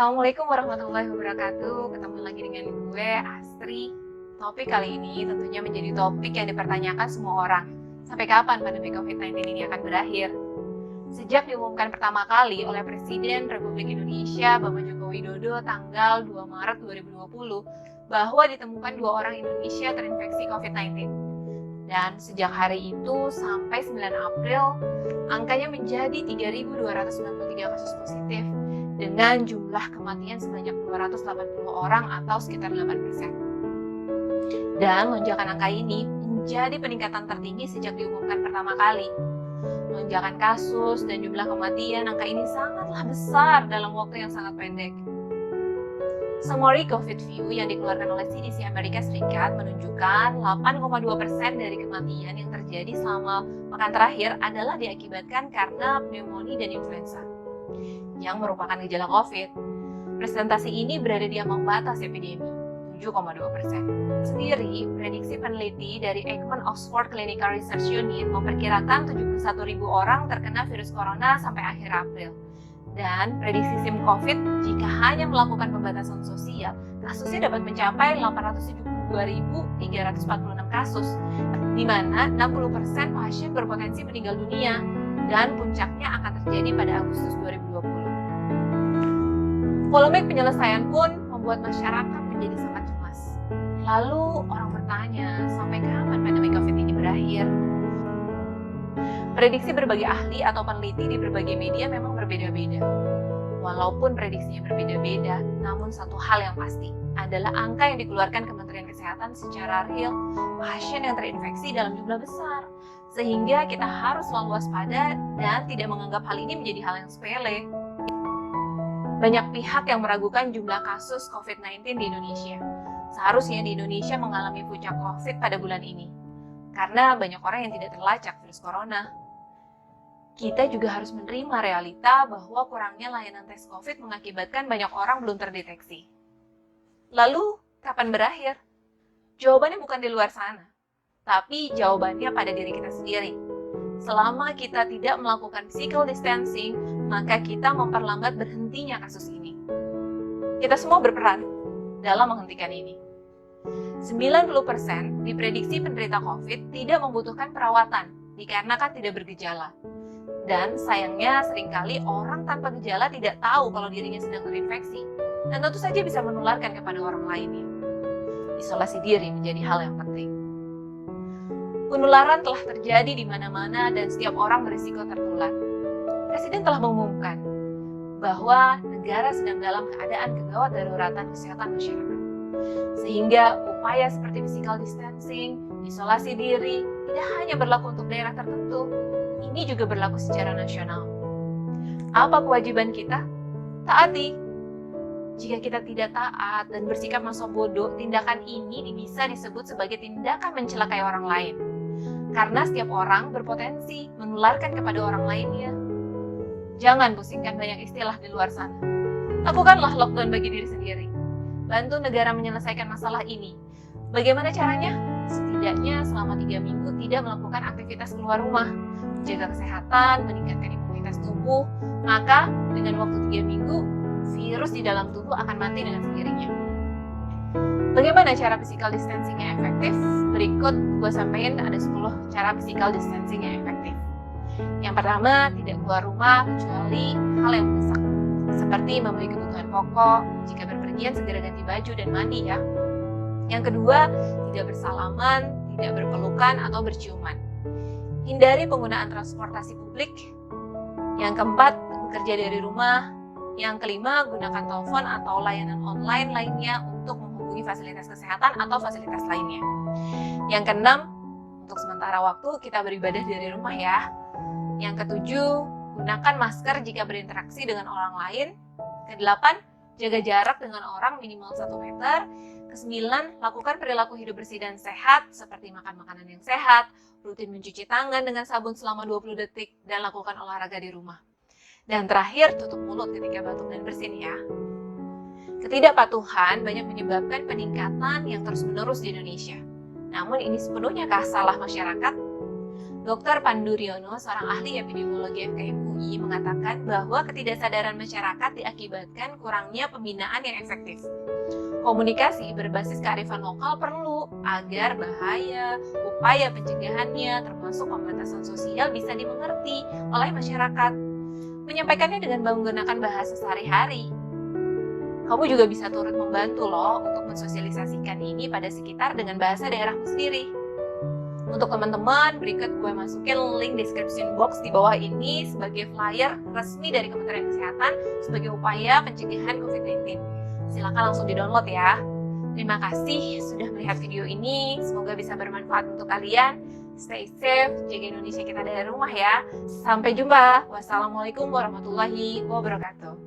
Assalamualaikum warahmatullahi wabarakatuh. Ketemu lagi dengan gue, Astri. Topik kali ini tentunya menjadi topik yang dipertanyakan semua orang. Sampai kapan pandemi COVID-19 ini akan berakhir? Sejak diumumkan pertama kali oleh Presiden Republik Indonesia Bapak Joko Widodo tanggal 2 Maret 2020 bahwa ditemukan 2 orang Indonesia terinfeksi COVID-19. Dan sejak hari itu sampai 9 April, angkanya menjadi 3.293 kasus positif dengan jumlah kematian sebanyak 280 orang atau sekitar 8%. Dan lonjakan angka ini menjadi peningkatan tertinggi sejak diumumkan pertama kali. Lonjakan kasus dan jumlah kematian angka ini sangatlah besar dalam waktu yang sangat pendek. Summary COVID View yang dikeluarkan oleh CDC Amerika Serikat menunjukkan 8,2% dari kematian yang terjadi selama pekan terakhir adalah diakibatkan karena pneumonia dan influenza yang merupakan gejala COVID. Presentasi ini berada di ambang batas epidemi, 7,2%. Sendiri, prediksi peneliti dari Ekman Oxford Clinical Research Unit memperkirakan 71.000 orang terkena virus corona sampai akhir April. Dan prediksi SIM COVID jika hanya melakukan pembatasan sosial, kasusnya dapat mencapai 872.346 kasus, di mana 60% pasien berpotensi meninggal dunia, dan puncaknya akan terjadi pada Agustus 2020. Polemik penyelesaian pun membuat masyarakat menjadi sangat cemas. Lalu orang bertanya, sampai kapan pandemi COVID ini berakhir? Prediksi berbagai ahli atau peneliti di berbagai media memang berbeda-beda. Walaupun prediksinya berbeda-beda, namun satu hal yang pasti adalah angka yang dikeluarkan Kementerian Kesehatan secara real pasien yang terinfeksi dalam jumlah besar. Sehingga kita harus selalu waspada dan tidak menganggap hal ini menjadi hal yang sepele. Banyak pihak yang meragukan jumlah kasus COVID-19 di Indonesia. Seharusnya di Indonesia mengalami puncak COVID pada bulan ini, karena banyak orang yang tidak terlacak virus corona. Kita juga harus menerima realita bahwa kurangnya layanan tes COVID mengakibatkan banyak orang belum terdeteksi. Lalu, kapan berakhir? Jawabannya bukan di luar sana, tapi jawabannya pada diri kita sendiri. Selama kita tidak melakukan physical distancing, maka kita memperlambat berhentinya kasus ini. Kita semua berperan dalam menghentikan ini. 90% diprediksi penderita COVID tidak membutuhkan perawatan dikarenakan tidak bergejala. Dan sayangnya seringkali orang tanpa gejala tidak tahu kalau dirinya sedang terinfeksi, dan tentu saja bisa menularkan kepada orang lainnya. Isolasi diri menjadi hal yang penting. Penularan telah terjadi di mana-mana dan setiap orang berisiko tertular. Presiden telah mengumumkan bahwa negara sedang dalam keadaan kegawat daruratan kesehatan masyarakat. Sehingga upaya seperti physical distancing, isolasi diri, tidak hanya berlaku untuk daerah tertentu, ini juga berlaku secara nasional. Apa kewajiban kita? Taati. Jika kita tidak taat dan bersikap masa bodoh, tindakan ini bisa disebut sebagai tindakan mencelakai orang lain. Karena setiap orang berpotensi menularkan kepada orang lainnya. Jangan pusingkan banyak istilah di luar sana. Lakukanlah lockdown bagi diri sendiri. Bantu negara menyelesaikan masalah ini. Bagaimana caranya? Setidaknya selama 3 minggu tidak melakukan aktivitas keluar rumah. Menjaga kesehatan, meningkatkan imunitas tubuh. Maka dengan waktu 3 minggu, virus di dalam tubuh akan mati dengan sendirinya. Bagaimana cara physical distancing yang efektif? Berikut gue sampaikan ada 10 cara physical distancing yang efektif. Yang pertama, tidak keluar rumah kecuali hal yang mendesak, seperti membeli kebutuhan pokok. Jika berpergian, segera ganti baju dan mandi ya. Yang kedua, tidak bersalaman, tidak berpelukan atau berciuman. Hindari penggunaan transportasi publik. Yang keempat, bekerja dari rumah. Yang kelima, gunakan telepon atau layanan online lainnya untuk menghubungi fasilitas kesehatan atau fasilitas lainnya. Yang keenam, untuk sementara waktu kita beribadah dari rumah ya. Yang ketujuh, gunakan masker jika berinteraksi dengan orang lain. Kedelapan, jaga jarak dengan orang minimal 1 meter. Kesembilan, lakukan perilaku hidup bersih dan sehat seperti makan makanan yang sehat, rutin mencuci tangan dengan sabun selama 20 detik, dan lakukan olahraga di rumah. Dan terakhir, tutup mulut ketika batuk dan bersin ya. Ketidakpatuhan banyak menyebabkan peningkatan yang terus-menerus di Indonesia. Namun ini sepenuhnya salah masyarakat. Dr. Pandu Riono, seorang ahli epidemiologi FKM UI, mengatakan bahwa ketidaksadaran masyarakat diakibatkan kurangnya pembinaan yang efektif. Komunikasi berbasis kearifan lokal perlu agar bahaya, upaya pencegahannya, termasuk pembatasan sosial bisa dimengerti oleh masyarakat. Menyampaikannya dengan menggunakan bahasa sehari-hari. Kamu juga bisa turut membantu loh untuk mensosialisasikan ini pada sekitar dengan bahasa daerahmu sendiri. Untuk teman-teman, berikut gue masukin link description box di bawah ini sebagai flyer resmi dari Kementerian Kesehatan sebagai upaya pencegahan COVID-19. Silakan langsung di-download ya. Terima kasih sudah melihat video ini. Semoga bisa bermanfaat untuk kalian. Stay safe, jaga Indonesia kita dari rumah ya. Sampai jumpa. Wassalamualaikum warahmatullahi wabarakatuh.